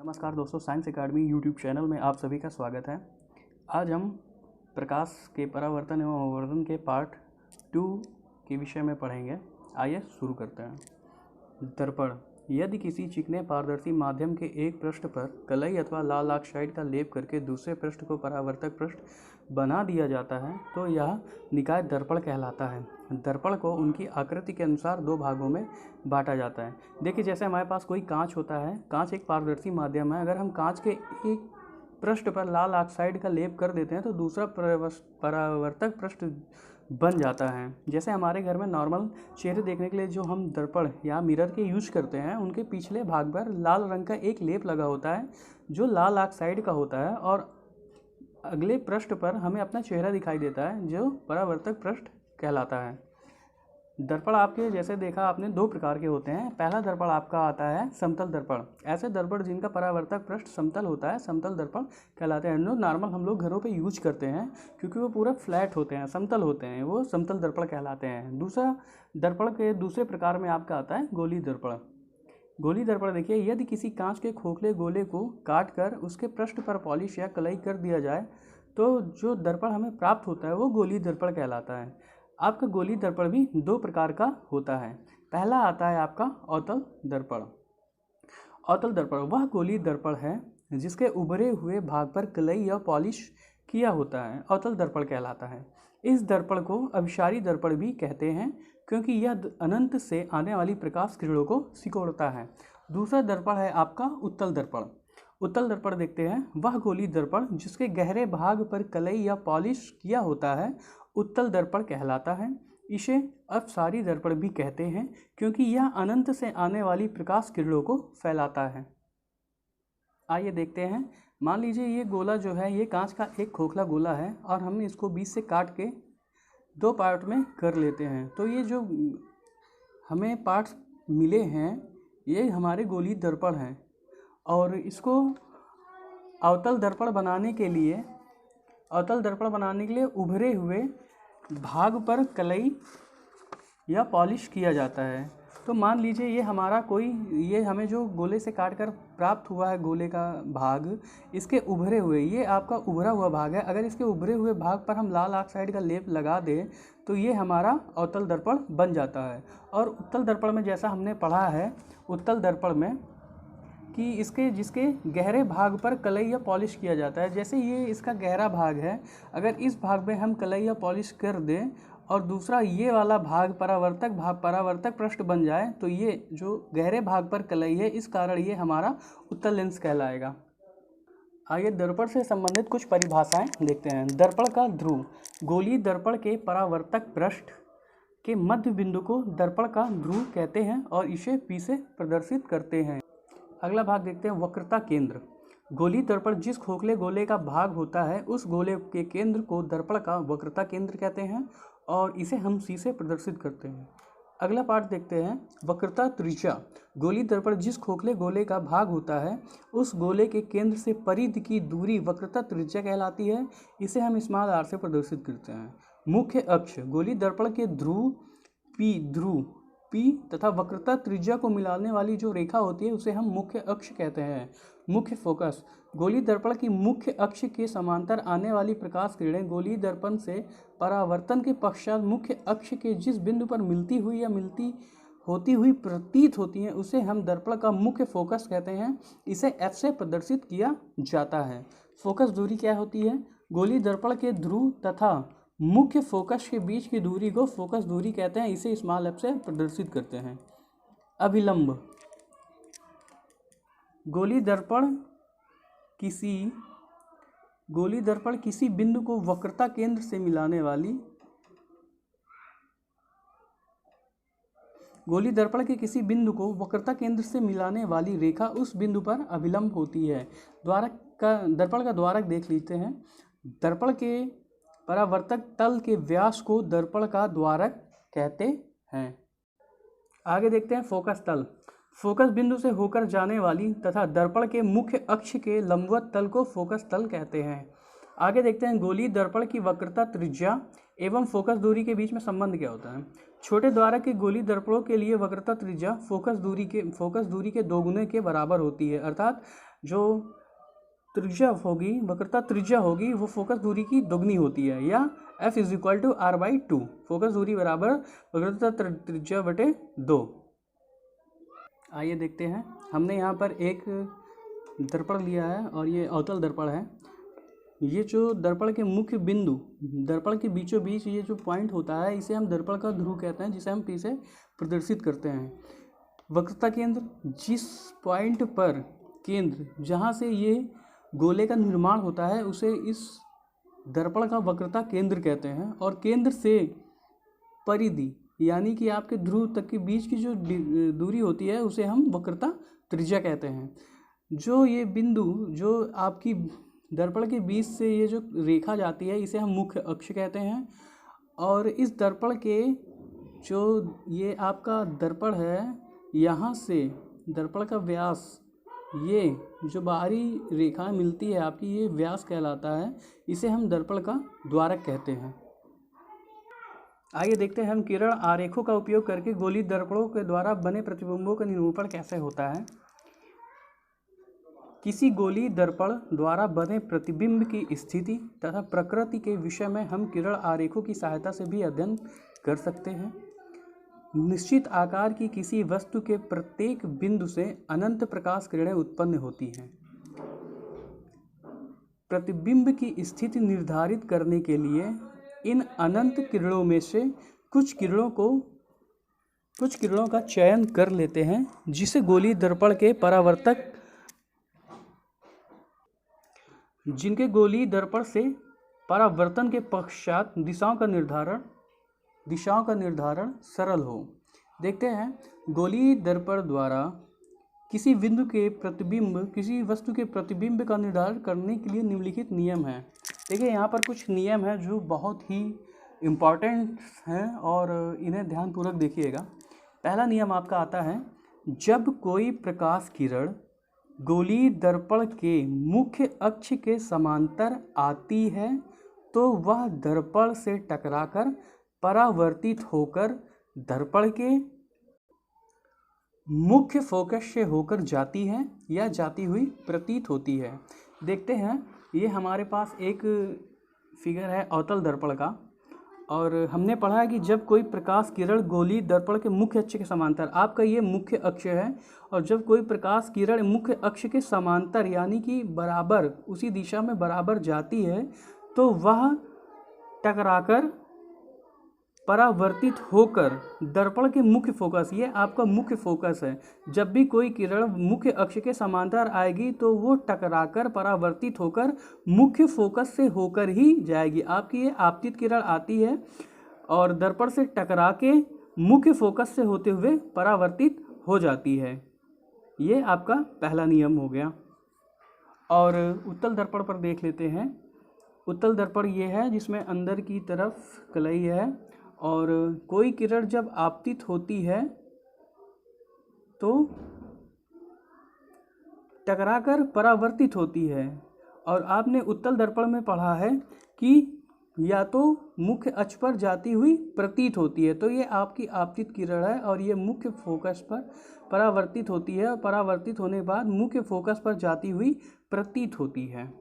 नमस्कार दोस्तों, science academy YouTube channel में आप सभी का स्वागत है। आज हम प्रकाश के परावर्तन एवं अववर्तन के पार्ट 2 के विषय में पढ़ेंगे। आइए शुरू करते हैं। दर्पण। यदि किसी चिकने पारदर्शी माध्यम के एक पृष्ठ पर कलई अथवा लाल ऑक्साइड का लेप करके दूसरे पृष्ठ को परावर्तक पृष्ठ बना दिया जाता है तो यह निकाय दर्पण कहलाता है। दर्पण को उनकी आकृति के अनुसार दो भागों में बांटा जाता है। देखिए, जैसे हमारे पास कोई कांच होता है, कांच एक पारदर्शी माध्यम है। अगर हम कांच के एक पृष्ठ पर लाल ऑक्साइड का लेप कर देते हैं तो दूसरा परावर्तक पृष्ठ बन जाता है। जैसे हमारे घर में नॉर्मल चेहरे देखने के लिए जो हम दर्पण या मिरर के यूज करते हैं, उनके पिछले भाग पर लाल रंग का एक लेप लगा होता है जो लाल ऑक्साइड का होता है और अगले पृष्ठ पर हमें अपना चेहरा दिखाई देता है जो परावर्तक पृष्ठ कहलाता है। दर्पण आपके जैसे देखा आपने दो प्रकार के होते हैं। पहला दर्पण आपका आता है समतल दर्पण। ऐसे दर्पण जिनका परावर्तक पृष्ठ समतल होता है समतल दर्पण कहलाते हैं। जो नॉर्मल हम लोग घरों पे यूज करते हैं क्योंकि वो पूरा फ्लैट होते हैं, समतल होते हैं, वो समतल दर्पण कहलाते हैं। दूसरा दर्पण के दूसरे प्रकार में आपका आता है गोली दर्पण। गोली दर्पण देखिए, यदि किसी कांच के खोखले गोले को काट कर उसके पृष्ठ पर पॉलिश या कलई कर दिया जाए तो जो दर्पण हमें प्राप्त होता है वो गोली दर्पण कहलाता है। आपका गोली दर्पण भी दो प्रकार का होता है। पहला आता है आपका अवतल दर्पण। अवतल दर्पण वह गोली दर्पण है जिसके उभरे हुए भाग पर कलई या पॉलिश किया होता है, अवतल दर्पण कहलाता है। इस दर्पण को अभिसारी दर्पण भी कहते हैं क्योंकि यह अनंत से आने वाली प्रकाश किरणों को सिकोड़ता है। दूसरा दर्पण है आपका उत्तल दर्पण। उत्तल दर्पण देखते हैं, वह गोली दर्पण जिसके गहरे भाग पर कलई या पॉलिश किया होता है उत्तल दर्पण कहलाता है। इसे अपसारी दर्पण भी कहते हैं क्योंकि यह अनंत से आने वाली प्रकाश किरणों को फैलाता है। आइए देखते हैं। मान लीजिए ये गोला जो है ये कांच का एक खोखला गोला है और हम इसको बीच से काट के दो पार्ट में कर लेते हैं। तो ये जो हमें पार्ट्स मिले हैं ये हमारे गोली दर्पण हैं और इसको अवतल दर्पण बनाने के लिए उभरे हुए भाग पर कलई या पॉलिश किया जाता है। तो मान लीजिए ये हमें जो गोले से काट कर प्राप्त हुआ है गोले का भाग, इसके उभरे हुए, ये आपका उभरा हुआ भाग है। अगर इसके उभरे हुए भाग पर हम लाल ऑक्साइड का लेप लगा दें तो ये हमारा अवतल दर्पण बन जाता है। और उत्तल दर्पण में जैसा हमने पढ़ा है उत्तल दर्पण में कि जिसके गहरे भाग पर कलई या पॉलिश किया जाता है। जैसे ये इसका गहरा भाग है, अगर इस भाग में हम कलई या पॉलिश कर दें और दूसरा ये वाला भाग परावर्तक पृष्ठ बन जाए तो ये जो गहरे भाग पर कलई है इस कारण ये हमारा उत्तल लेंस कहलाएगा। आइए दर्पण से संबंधित कुछ परिभाषाएं देखते हैं। दर्पण का ध्रुव। गोली दर्पण के परावर्तक पृष्ठ के मध्य बिंदु को दर्पण का ध्रुव कहते हैं और इसे P से प्रदर्शित करते हैं। अगला भाग देखते हैं वक्रता केंद्र। गोली दर्पण जिस खोखले गोले का भाग होता है उस गोले के केंद्र को दर्पण का वक्रता केंद्र कहते हैं और इसे हम C से प्रदर्शित करते हैं। अगला पार्ट देखते हैं वक्रता त्रिज्या। गोली दर्पण जिस खोखले गोले का भाग होता है उस गोले के केंद्र से परिधि की दूरी वक्रता त्रिज्या कहलाती है। इसे हम स्मॉल r से प्रदर्शित करते हैं। मुख्य अक्ष। गोली दर्पण के ध्रुव P तथा वक्रता त्रिज्या को मिलाने वाली जो रेखा होती है उसे हम मुख्य अक्ष कहते हैं। मुख्य फोकस। गोली दर्पण की मुख्य अक्ष के समांतर आने वाली प्रकाश किरणें गोली दर्पण से परावर्तन के पश्चात मुख्य अक्ष के जिस बिंदु पर मिलती हुई प्रतीत होती हैं उसे हम दर्पण का मुख्य फोकस कहते हैं। इसे F से प्रदर्शित किया जाता है। फोकस दूरी क्या होती है? गोली दर्पण के ध्रुव तथा मुख्य फोकस के बीच की दूरी को फोकस दूरी कहते हैं। इसे स्मॉल f से प्रदर्शित करते हैं। अभिलंब। गोली दर्पण किसी बिंदु को वक्रता केंद्र से मिलाने वाली रेखा उस बिंदु पर अभिलंब होती है। दर्पण का द्वारक देख लेते हैं। दर्पण के परावर्तक तल के व्यास को दर्पण का द्वारक कहते हैं। आगे देखते हैं फोकस तल। फोकस बिंदु से होकर जाने वाली तथा दर्पण के मुख्य अक्ष के लंबवत तल को फोकस तल कहते हैं। आगे देखते हैं गोली दर्पण की वक्रता त्रिज्या एवं फोकस दूरी के बीच में संबंध क्या होता है। छोटे द्वारक के गोली दर्पणों के लिए वक्रता त्रिज्या फोकस दूरी के दोगुने के बराबर होती है। अर्थात जो त्रिज्या होगी, वक्रता त्रिज्या होगी, वो फोकस दूरी की दोगुनी होती है, या F is equal to R/2। Focus दूरी बराबर वक्रता त्रिज्या बटे 2। आइए देखते हैं, हमने यहाँ पर एक दर्पण लिया है और ये अवतल दर्पण है। ये जो दर्पण के मुख्य बिंदु, दर्पण के बीचों बीच ये जो पॉइंट होता है, इसे हम दर्पण का ध्रुव कहते हैं, जिसे हम P से प्रदर्शित करते हैं। वक्रता केंद्र, जिस पॉइंट पर केंद्र जहाँ से ये गोले का निर्माण होता है, उसे इस दर्पण का वक्रता केंद्र कहते हैं। और केंद्र से परिधि यानी कि आपके ध्रुव तक के बीच की जो दूरी होती है, उसे हम वक्रता त्रिज्या कहते हैं। जो ये बिंदु जो आपकी दर्पण के बीच से ये जो रेखा जाती है, इसे हम मुख्य अक्ष कहते हैं। और इस दर्पण के जो ये आपका दर्पण है, यहाँ से दर्पण का व्यास, ये जो बाहरी रेखा मिलती है आपकी, ये व्यास कहलाता है। इसे हम दर्पण का द्वारक कहते हैं। आइए देखते हैं हम किरण आरेखों का उपयोग करके गोलीय दर्पणों के द्वारा बने प्रतिबिंबों का निरूपण कैसे होता है। किसी गोलीय दर्पण द्वारा बने प्रतिबिंब की स्थिति तथा प्रकृति के विषय में हम किरण आरेखों की सहायता से भी अध्ययन कर सकते हैं। निश्चित आकार की किसी वस्तु के प्रत्येक बिंदु से अनंत प्रकाश किरणें उत्पन्न होती हैं। प्रतिबिंब की स्थिति निर्धारित करने के लिए इन अनंत किरणों में से कुछ किरणों का चयन कर लेते हैं, जिसे गोलीय दर्पण के परावर्तक, जिनके गोलीय दर्पण से परावर्तन के पश्चात दिशाओं का निर्धारण सरल हो। देखते हैं, गोलीय दर्पण द्वारा किसी वस्तु के प्रतिबिंब का निर्धारण करने के लिए निम्नलिखित नियम हैं। देखिए, यहाँ पर कुछ नियम हैं जो बहुत ही इम्पॉर्टेंट हैं और इन्हें ध्यानपूर्वक देखिएगा। पहला नियम आपका आता है, जब कोई प्रकाश किरण गोलीय दर्पण के मुख्य अक्ष के समांतर आती है तो वह दर्पण से टकराकर परावर्तित होकर दर्पण के मुख्य फोकस से होकर जाती है या जाती हुई प्रतीत होती है। देखते हैं, ये हमारे पास एक फिगर है अवतल दर्पण का, और हमने पढ़ा है कि जब कोई प्रकाश किरण गोलीय दर्पण के मुख्य अक्ष के समांतर, आपका ये मुख्य अक्ष है, और जब कोई प्रकाश किरण मुख्य अक्ष के समांतर यानी कि बराबर, उसी दिशा में बराबर जाती है तो वह टकराकर परावर्तित होकर दर्पण के मुख्य फोकस, ये आपका मुख्य फोकस है। जब भी कोई किरण मुख्य अक्ष के समांतर आएगी तो वो टकराकर परावर्तित होकर मुख्य फोकस से होकर ही जाएगी। आपकी ये आपतित किरण आती है और दर्पण से टकरा के मुख्य फोकस से होते हुए परावर्तित हो जाती है। ये आपका पहला नियम हो गया। और उत्तल दर्पण पर देख लेते हैं। उत्तल दर्पण ये है जिसमें अंदर की तरफ कलई है, और कोई किरण जब आपतित होती है तो टकराकर परावर्तित होती है। और आपने उत्तल दर्पण में पढ़ा है कि या तो मुख्य अक्ष पर जाती हुई प्रतीत होती है, तो ये आपकी आपतित किरण है और ये मुख्य फोकस पर परावर्तित होती है, और परावर्तित होने के बाद मुख्य फोकस पर जाती हुई प्रतीत होती है।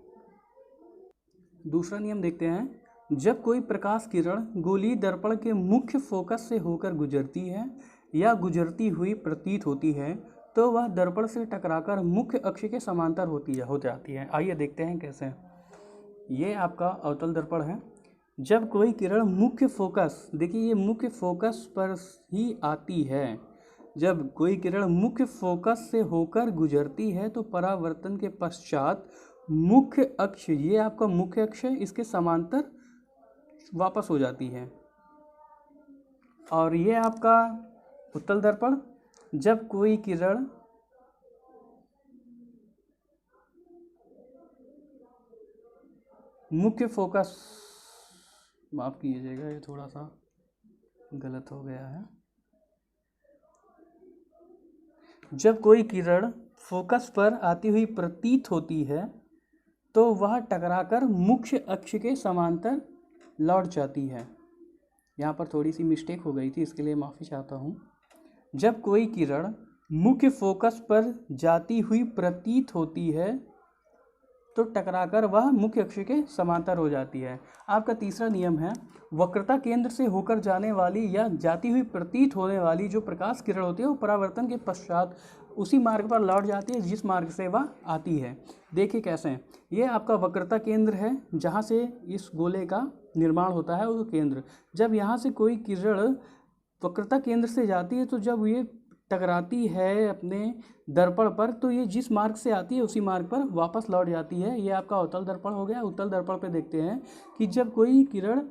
दूसरा नियम देखते हैं, जब कोई प्रकाश किरण गोलीय दर्पण के मुख्य फोकस से होकर गुजरती है या गुजरती हुई प्रतीत होती है तो वह दर्पण से टकराकर मुख्य अक्ष के समांतर हो जाती है। आइए देखते हैं कैसे। ये आपका अवतल दर्पण है। जब कोई किरण मुख्य फोकस, देखिए ये मुख्य फोकस पर ही आती है, जब कोई किरण मुख्य फोकस से होकर गुजरती है तो परावर्तन के पश्चात मुख्य अक्ष, ये आपका मुख्य अक्ष है, इसके समांतर वापस हो जाती है। और ये आपका उत्तल दर्पण, जब कोई किरण मुख्य फोकस, माफ कीजिएगा ये थोड़ा सा गलत हो गया है, जब कोई किरण फोकस पर आती हुई प्रतीत होती है तो वह टकराकर मुख्य अक्ष के समांतर लौट जाती है। यहाँ पर थोड़ी सी मिस्टेक हो गई थी, इसके लिए माफ़ी चाहता हूँ। जब कोई किरण मुख्य फोकस पर जाती हुई प्रतीत होती है तो टकराकर वह मुख्य अक्ष के समांतर हो जाती है। आपका तीसरा नियम है, वक्रता केंद्र से होकर जाने वाली या जाती हुई प्रतीत होने वाली जो प्रकाश किरण होती है वो परावर्तन के पश्चात उसी मार्ग पर लौट जाती है जिस मार्ग से वह आती है। देखिए कैसे, ये आपका वक्रता केंद्र है जहाँ से इस गोले का निर्माण होता है, वो केंद्र। जब यहाँ से कोई किरण वक्रता केंद्र से जाती है तो जब ये टकराती है अपने दर्पण पर तो ये जिस मार्ग से आती है उसी मार्ग पर वापस लौट जाती है। ये आपका उत्तल दर्पण हो गया। उत्तल दर्पण पे देखते हैं कि जब कोई किरण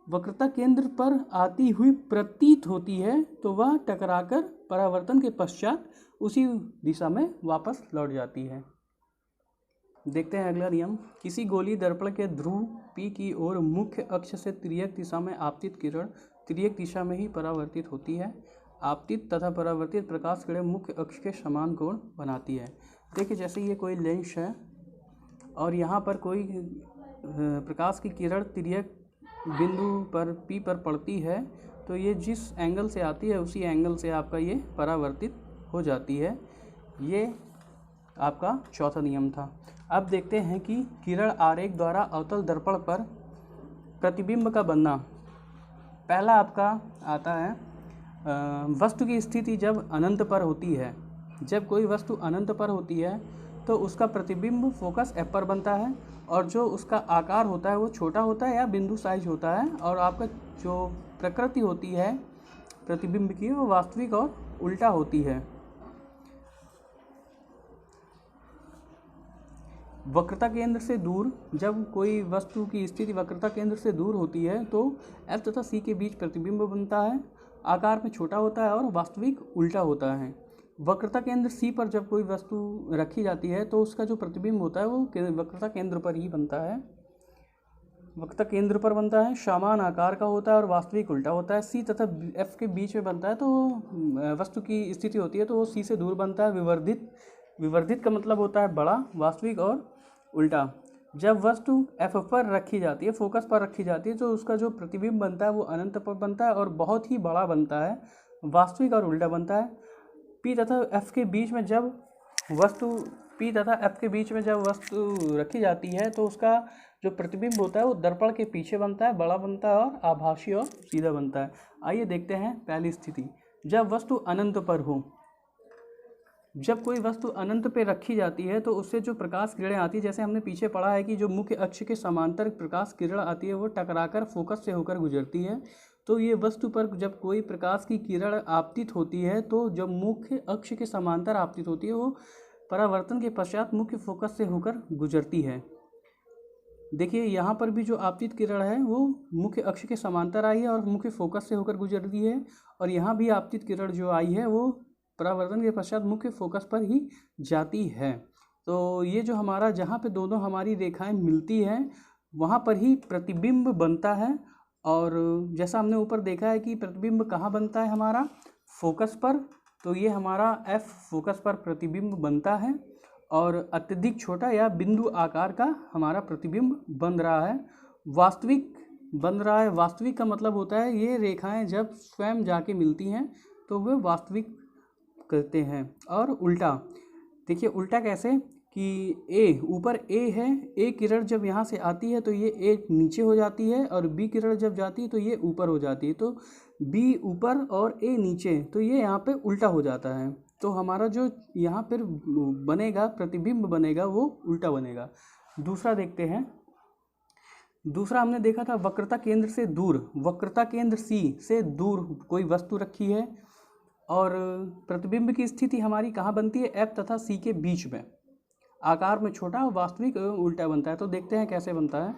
वक्रता केंद्र पर आती हुई प्रतीत होती है तो वह टकराकर परावर्तन के पश्चात उसी दिशा में वापस लौट जाती है। देखते हैं अगला नियम, किसी गोलीय दर्पण के ध्रुव P की ओर मुख्य अक्ष से तिर्यक दिशा में आपतित किरण तिर्यक दिशा में ही परावर्तित होती है। आपतित तथा परावर्तित प्रकाश किरण मुख्य अक्ष के समान कोण बनाती है। देखिए जैसे ये कोई लेंस है और यहाँ पर कोई प्रकाश की किरण तिर्यक बिंदु पर P पर पड़ती है तो ये जिस एंगल से आती है उसी एंगल से आपका ये परावर्तित हो जाती है। ये आपका चौथा नियम था। अब देखते हैं कि किरण आरेख द्वारा अवतल दर्पण पर प्रतिबिंब का बनना। पहला आपका आता है वस्तु की स्थिति जब अनंत पर होती है। जब कोई वस्तु अनंत पर होती है तो उसका प्रतिबिंब फोकस F पर बनता है और जो उसका आकार होता है वो छोटा होता है या बिंदु साइज होता है और आपका जो प्रकृति होती है प्रतिबिंब की वो वास्तविक और उल्टा होती है। वक्रता केंद्र से दूर, जब कोई वस्तु की स्थिति वक्रता केंद्र से दूर होती है तो F तथा C के बीच प्रतिबिंब बनता है, आकार में छोटा होता है और वास्तविक उल्टा होता है। वक्रता केंद्र C पर जब कोई वस्तु रखी जाती है तो उसका जो प्रतिबिंब होता है वो वक्रता केंद्र पर ही बनता है, वक्रता केंद्र पर बनता है, समान आकार का होता है और वास्तविक उल्टा होता है। C तथा F के बीच में बनता है तो वस्तु की स्थिति होती है तो वो C से दूर बनता है। विवर्धित का मतलब होता है बड़ा, वास्तविक और उल्टा। जब वस्तु F पर रखी जाती है, फोकस पर रखी जाती है तो उसका जो प्रतिबिंब बनता है वो अनंत पर बनता है और बहुत ही बड़ा बनता है, वास्तविक और उल्टा बनता है। P तथा F के बीच में जब वस्तु रखी जाती है तो उसका जो प्रतिबिंब होता है वो दर्पण के पीछे बनता है, बड़ा बनता है और आभासी और सीधा बनता है। आइए देखते हैं पहली स्थिति, जब वस्तु अनंत पर हो। जब कोई वस्तु अनंत पे रखी जाती है तो उससे जो प्रकाश किरणें आती है, जैसे हमने पीछे पढ़ा है कि जो मुख्य अक्ष के समांतर प्रकाश किरण आती है वो टकराकर फोकस से होकर गुजरती है। तो ये वस्तु पर जब कोई प्रकाश की किरण आपतित होती है तो जब मुख्य अक्ष के समांतर आपतित होती है वो परावर्तन के पश्चात मुख्य फोकस से होकर गुजरती है। देखिए यहाँ पर भी जो आपतित किरण है वो मुख्य अक्ष के समांतर आई है और मुख्य फोकस से होकर गुजर रही है, और यहाँ भी आपतित किरण जो आई है वो परावर्तन के पश्चात मुख्य फोकस पर ही जाती है। तो ये जो हमारा जहाँ पे दोनों हमारी रेखाएं मिलती हैं वहाँ पर ही प्रतिबिंब बनता है। और जैसा हमने ऊपर देखा है कि प्रतिबिंब कहाँ बनता है, हमारा फोकस पर, तो ये हमारा F फोकस पर प्रतिबिंब बनता है और अत्यधिक छोटा या बिंदु आकार का हमारा प्रतिबिंब बन रहा है, वास्तविक बन रहा है। वास्तविक का मतलब होता है ये रेखाएं जब स्वयं जाके मिलती हैं तो वे वास्तविक करते हैं। और उल्टा, देखिए उल्टा कैसे कि A ऊपर A है, A किरण जब यहाँ से आती है तो ये A नीचे हो जाती है और B किरण जब जाती है तो ये ऊपर हो जाती है, तो B ऊपर और A नीचे, तो ये यहाँ पे उल्टा हो जाता है। तो हमारा जो यहाँ पर बनेगा प्रतिबिंब बनेगा वो उल्टा बनेगा। दूसरा देखते हैं। दूसरा हमने देखा था वक्रता केंद्र से दूर। वक्रता केंद्र C से दूर कोई वस्तु रखी है और प्रतिबिंब की स्थिति हमारी कहाँ बनती है, F तथा C के बीच में, आकार में छोटा, वास्तविक उल्टा बनता है। तो देखते हैं कैसे बनता है।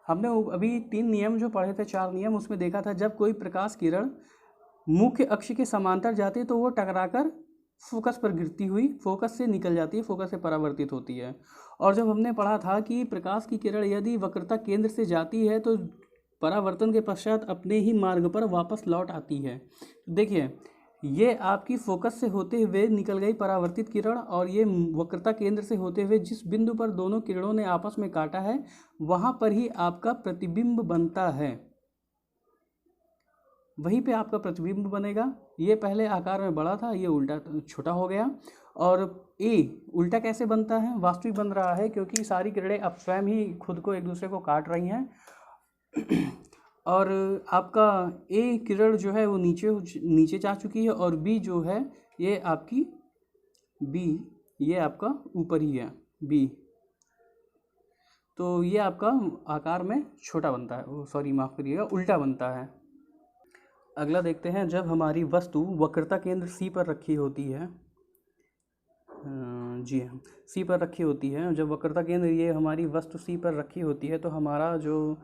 हमने अभी 3 नियम जो पढ़े थे, 4 नियम, उसमें देखा था जब कोई प्रकाश किरण मुख्य अक्ष के समांतर जाती है तो वो टकराकर फोकस पर गिरती हुई फोकस से निकल जाती है, फोकस से परावर्तित होती है। और जब हमने पढ़ा था कि प्रकाश की किरण यदि वक्रता केंद्र से जाती है तो परावर्तन के पश्चात अपने ही मार्ग पर वापस लौट आती है। देखिए ये आपकी फोकस से होते हुए निकल गई परावर्तित किरण और ये वक्रता केंद्र से होते हुए जिस बिंदु पर दोनों किरणों ने आपस में काटा है वहाँ पर ही आपका प्रतिबिंब बनता है। वहीं पे आपका प्रतिबिंब बनेगा। ये पहले आकार में बड़ा था, ये उल्टा छोटा हो गया। और ए उल्टा कैसे बनता है, वास्तविक बन रहा है क्योंकि सारी किरणें अब स्वयं ही खुद को एक दूसरे को काट रही हैं। और आपका ए किरण जो है वो नीचे जा चुकी है, और बी जो है ये आपकी बी ये आपका ऊपर ही है बी, तो ये आपका आकार में छोटा बनता है, सॉरी माफ़ करिएगा, उल्टा बनता है। अगला देखते हैं, जब हमारी वस्तु वक्रता केंद्र सी पर रखी होती है, जी हाँ सी पर रखी होती है, जब वक्रता केंद्र ये हमारी वस्तु सी पर रखी होती है तो हमारा जो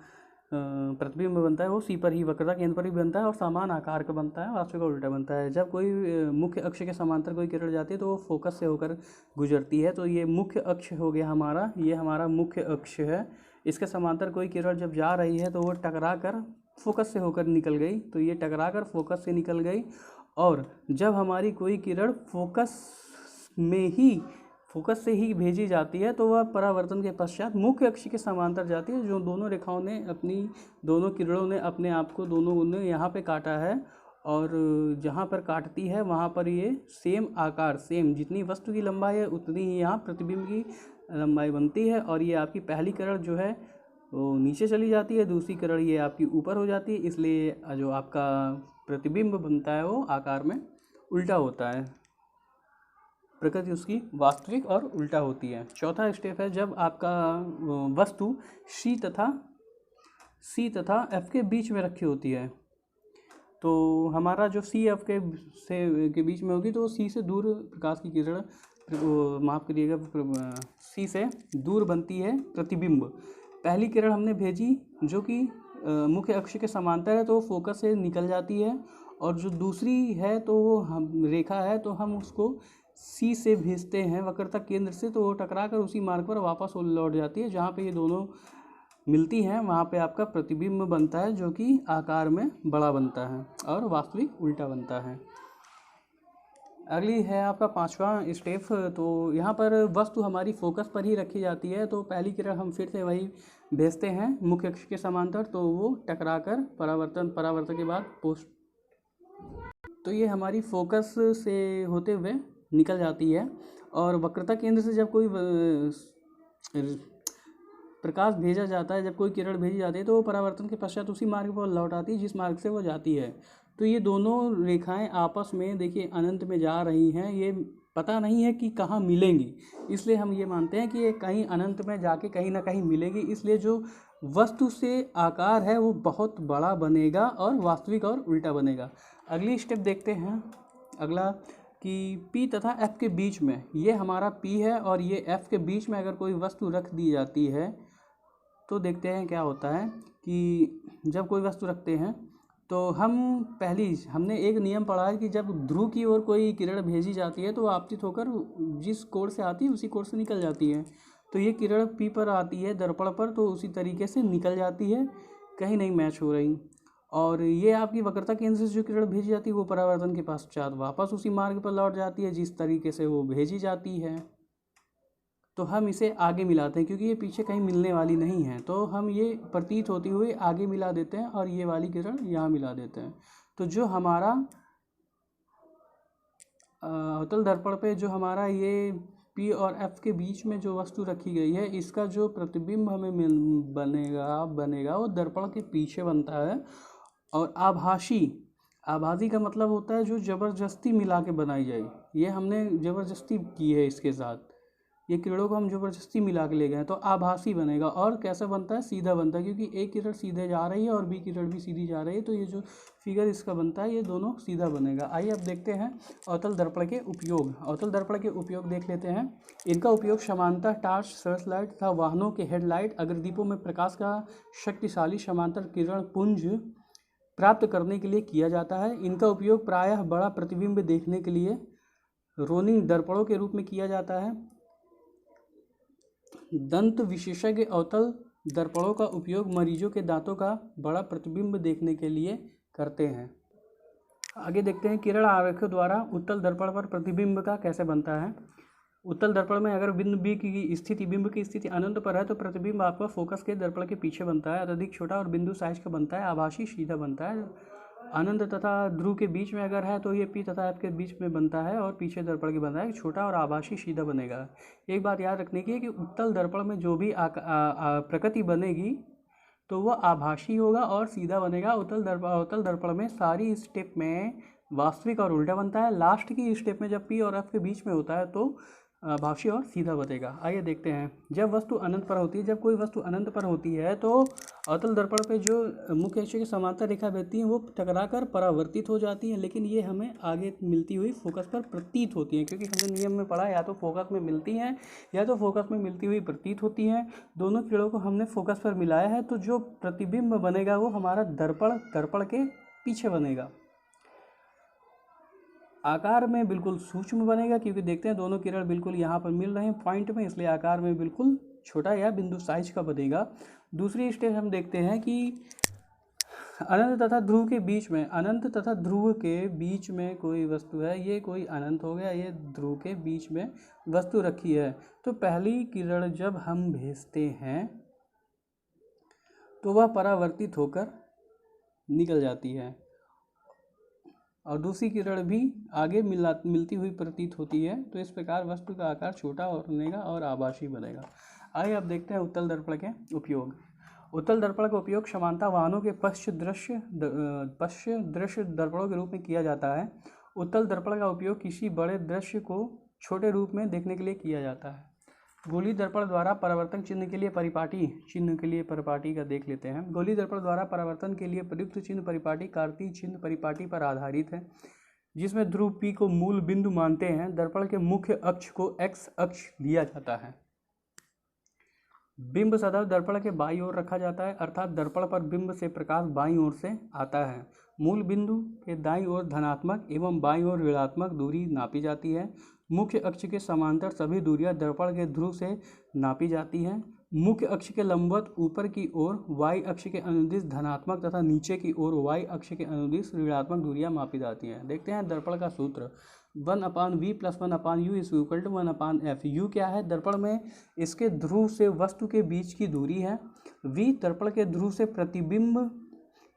प्रतिबिंब बनता है वो सी पर ही, वक्रता केंद्र पर ही बनता है और समान आकार का बनता है, वास्तविक और उल्टा बनता है। जब कोई मुख्य अक्ष के समांतर कोई किरण जाती है तो वो फोकस से होकर गुजरती है, तो ये मुख्य अक्ष हो गया हमारा, ये हमारा मुख्य अक्ष है। इसके समांतर कोई किरण जब जा रही है तो वो टकरा कर फोकस से होकर निकल गई, तो ये टकरा कर फोकस से निकल गई। और जब हमारी कोई किरण फोकस से ही भेजी जाती है तो वह परावर्तन के पश्चात मुख्य अक्ष के समांतर जाती है, जो दोनों रेखाओं ने दोनों किरणों ने अपने आप को दोनों ने यहाँ पे काटा है, और जहाँ पर काटती है वहाँ पर ये सेम आकार, सेम जितनी वस्तु की लंबाई है उतनी ही यहाँ प्रतिबिंब की लंबाई बनती है। और ये आपकी पहली किरण जो है वो नीचे चली जाती है, दूसरी किरण ये आपकी ऊपर हो जाती है, इसलिए जो आपका प्रतिबिंब बनता है वो आकार में उल्टा होता है, प्रकृति उसकी वास्तविक और उल्टा होती है। चौथा स्टेप है, जब आपका वस्तु सी तथा एफ के बीच में रखी होती है, तो हमारा जो सी एफ के बीच में होगी तो सी से दूर प्रकाश की किरण, माफ़ करिएगा, सी से दूर बनती है प्रतिबिंब। पहली किरण हमने भेजी जो कि मुख्य अक्ष के समांतर है तो फोकस से निकल जाती है, और जो दूसरी है तो वो हम रेखा है तो हम उसको सी से भेजते हैं वक्रता केंद्र से, तो वो टकरा कर उसी मार्ग पर वापस लौट जाती है, जहाँ पे ये दोनों मिलती हैं वहाँ पे आपका प्रतिबिंब बनता है जो कि आकार में बड़ा बनता है और वास्तविक उल्टा बनता है। अगली है आपका पांचवा स्टेप, तो यहाँ पर वस्तु हमारी फोकस पर ही रखी जाती है, तो पहली किरण हम फिर से वही भेजते हैं मुख्य अक्ष के समांतर, तो वो टकरा कर परावर्तन के बाद तो ये हमारी फोकस से होते हुए निकल जाती है। और वक्रता केंद्र से जब कोई प्रकाश भेजा जाता है, जब कोई किरण भेजी जाती है तो वो परावर्तन के पश्चात उसी मार्ग पर लौट आती है जिस मार्ग से वो जाती है। तो ये दोनों रेखाएं आपस में देखिए अनंत में जा रही हैं, ये पता नहीं है कि कहाँ मिलेंगी, इसलिए हम ये मानते हैं कि ये कहीं अनंत में जाके कहीं ना कहीं मिलेगी, इसलिए जो वस्तु से आकार है वो बहुत बड़ा बनेगा और वास्तविक और उल्टा बनेगा। अगली स्टेप देखते हैं, अगला कि P तथा F के बीच में, ये हमारा P है और ये F के बीच में अगर कोई वस्तु रख दी जाती है तो देखते हैं क्या होता है कि जब कोई वस्तु रखते हैं तो हमने एक नियम पढ़ा है कि जब ध्रुव की ओर कोई किरण भेजी जाती है तो वो आपतित होकर जिस कोण से आती है उसी कोण से निकल जाती है। तो ये किरण P पर आती है दर्पण पर, तो उसी तरीके से निकल जाती है, कहीं नहीं मैच हो रही। और ये आपकी वक्रता केंद्र से जो किरण भेजी जाती है वो परावर्तन के पश्चात वापस उसी मार्ग पर लौट जाती है जिस तरीके से वो भेजी जाती है। तो हम इसे आगे मिलाते हैं क्योंकि ये पीछे कहीं मिलने वाली नहीं है, तो हम ये प्रतीत होती हुई आगे मिला देते हैं और ये वाली किरण यहाँ मिला देते हैं। तो जो हमारा अवतल दर्पण पे जो हमारा ये P और F के बीच में जो वस्तु रखी गई है, इसका जो प्रतिबिंब हमें बनेगा वो दर्पण के पीछे बनता है। और आभासी का मतलब होता है जो ज़बरदस्ती मिला के बनाई जाए, ये हमने ज़बरदस्ती की है, इसके साथ ये किरणों को हम ज़बरदस्ती मिला के ले गए हैं, तो आभासी बनेगा। और कैसा बनता है, सीधा बनता है, क्योंकि एक किरण सीधे जा रही है और बी किरण भी सीधी जा रही है, तो ये जो फिगर इसका बनता है ये दोनों सीधा बनेगा। आइए अब देखते हैं अवतल दर्पण के उपयोग। अवतल दर्पण के उपयोग देख लेते हैं। इनका उपयोग समांतर टार्च, सर्च लाइट तथा वाहनों के हेडलाइट, अग्रदीपों में प्रकाश का शक्तिशाली समांतर किरण पुंज प्राप्त करने के लिए किया जाता है। इनका उपयोग प्रायः बड़ा प्रतिबिंब देखने के लिए रोनिंग दर्पणों के रूप में किया जाता है। दंत विशेषज्ञ अवतल दर्पणों का उपयोग मरीजों के दांतों का बड़ा प्रतिबिंब देखने के लिए करते हैं। आगे देखते हैं किरण आरेखों द्वारा उत्तल दर्पण पर प्रतिबिंब का कैसे बनता है। उत्तल दर्पण में अगर बिंदु B की स्थिति, बिंब की स्थिति अनंत पर है तो प्रतिबिंब आपका फोकस के दर्पण के पीछे बनता है, अत्यधिक छोटा और बिंदु साइज का बनता है, आभासी सीधा बनता है। अनंत तथा ध्रुव के बीच में अगर है तो ये पी तथा एफ के बीच में बनता है और पीछे दर्पण के बनता है, छोटा और आभासी सीधा बनेगा। एक बात याद रखने की है कि उत्तल दर्पण में जो भी प्रकृति बनेगी तो वह आभासी होगा और सीधा बनेगा। उत्तल दर्पण में सारी स्टेप में वास्तविक और उल्टा बनता है। लास्ट की स्टेप में जब पी और एफ के बीच में होता है तो आभासी और सीधा बनेगा। आइए देखते हैं, जब वस्तु अनंत पर होती है, जब कोई वस्तु अनंत पर होती है तो अवतल दर्पण पे जो मुख्य अक्ष की समांतर रेखा बहती है वो टकराकर परावर्तित हो जाती है, लेकिन ये हमें आगे मिलती हुई फोकस पर प्रतीत होती हैं, क्योंकि हमने नियम में पढ़ा या तो फोकस में मिलती हैं या तो फोकस में मिलती हुई प्रतीत होती हैं। दोनों किरणों को हमने फोकस पर मिलाया है, तो जो प्रतिबिंब बनेगा वो हमारा दर्पण के पीछे बनेगा। आकार में बिल्कुल सूक्ष्म बनेगा, क्योंकि देखते हैं दोनों किरण बिल्कुल यहाँ पर मिल रहे हैं पॉइंट में, इसलिए आकार में बिल्कुल छोटा या बिंदु साइज का बनेगा। दूसरी स्टेप हम देखते हैं कि अनंत तथा ध्रुव के बीच में, अनंत तथा ध्रुव के बीच में कोई वस्तु है, ये कोई अनंत हो गया, ये ध्रुव के बीच में वस्तु रखी है। तो पहली किरण जब हम भेजते हैं तो वह परावर्तित होकर निकल जाती है और दूसरी किरण भी आगे मिलती हुई प्रतीत होती है। तो इस प्रकार वस्तु का आकार छोटा बनेगा और आभासी बनेगा। आइए अब देखते हैं उत्तल दर्पण के उपयोग। उत्तल दर्पण का उपयोग समानता वाहनों के पश्च दृश्य दर्पणों के रूप में किया जाता है। उत्तल दर्पण का उपयोग किसी बड़े दृश्य को छोटे रूप में देखने के लिए किया जाता है। गोली दर्पण द्वारा परावर्तन चिन्ह के लिए परिपाटी का देख लेते हैं। गोली दर्पण द्वारा परावर्तन के लिए प्रयुक्त चिन्ह परिपाटी कार्तीय चिन्ह परिपाटी पर आधारित है, जिसमें ध्रुव पी को मूल बिंदु मानते हैं। दर्पण के मुख्य अक्ष को एक्स अक्ष लिया जाता है। बिंब सदैव दर्पण के बाईं ओर रखा जाता है, अर्थात दर्पण पर बिंब से प्रकाश बाईं ओर से आता है। मूल बिंदु के दाईं ओर धनात्मक एवं बाईं ओर ऋणात्मक दूरी नापी जाती है। मुख्य अक्ष के समांतर सभी दूरियां दर्पण के ध्रुव से नापी जाती हैं। मुख्य अक्ष के लंबवत ऊपर की ओर वाई अक्ष के अनुदिश धनात्मक तथा नीचे की ओर वाई अक्ष के अनुदिश ऋणात्मक दूरियां मापी जाती हैं। देखते हैं दर्पण का सूत्र, 1/v + 1/u = 1/f। u क्या है? दर्पण में इसके ध्रुव से वस्तु के बीच की दूरी है। v दर्पण के ध्रुव से प्रतिबिंब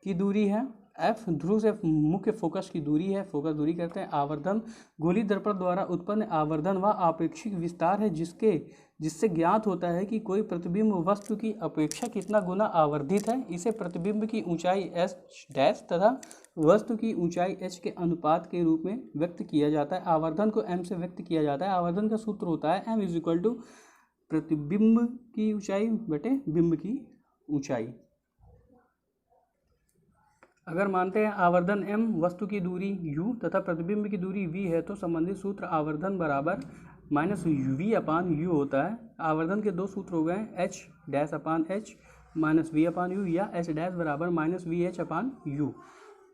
की दूरी है। f ध्रुव से मुख्य फोकस की दूरी है, फोकस दूरी करते हैं। आवर्धन गोली दर्पण द्वारा उत्पन्न आवर्धन व आपेक्षिक विस्तार है, जिससे ज्ञात होता है कि कोई प्रतिबिंब वस्तु की अपेक्षा कितना गुना आवर्धित है। इसे प्रतिबिंब की ऊंचाई h' तथा वस्तु की ऊंचाई h के अनुपात के रूप में व्यक्त किया जाता है। आवर्धन को m से व्यक्त किया जाता है। आवर्धन का सूत्र होता है m = प्रतिबिंब की ऊंचाई बटे बिंब की ऊंचाई। अगर मानते हैं आवर्धन m, वस्तु की दूरी u तथा प्रतिबिंब की दूरी v है, तो संबंधित सूत्र आवर्धन बराबर -v/u होता है। आवर्धन के दो सूत्र हो गए h'/h -v/u या h' बराबर -vh/u।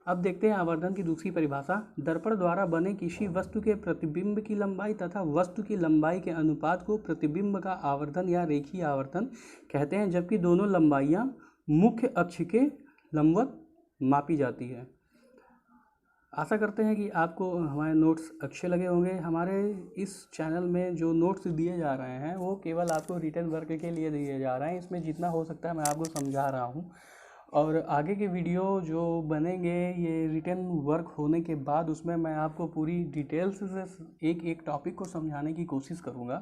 अब देखते हैं आवर्धन की दूसरी परिभाषा। दर्पण द्वारा बने किसी वस्तु के प्रतिबिंब की लंबाई तथा वस्तु की लंबाई के अनुपात को प्रतिबिंब का आवर्धन या रेखीय आवर्धन कहते हैं, जबकि दोनों लंबाइयां मुख्य अक्ष के लंबवत मापी जाती है। आशा करते हैं कि आपको हमारे नोट्स अच्छे लगे होंगे। हमारे इस चैनल में जो नोट्स दिए जा रहे हैं वो केवल आपको रिटन वर्क के लिए दिए जा रहे हैं। इसमें जितना हो सकता है मैं आपको समझा रहा हूँ, और आगे के वीडियो जो बनेंगे ये रिटन वर्क होने के बाद उसमें मैं आपको पूरी डिटेल्स से एक एक टॉपिक को समझाने की कोशिश करूँगा।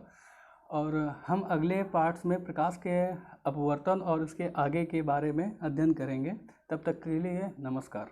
और हम अगले पार्ट्स में प्रकाश के अपवर्तन और उसके आगे के बारे में अध्ययन करेंगे। तब तक के लिए नमस्कार।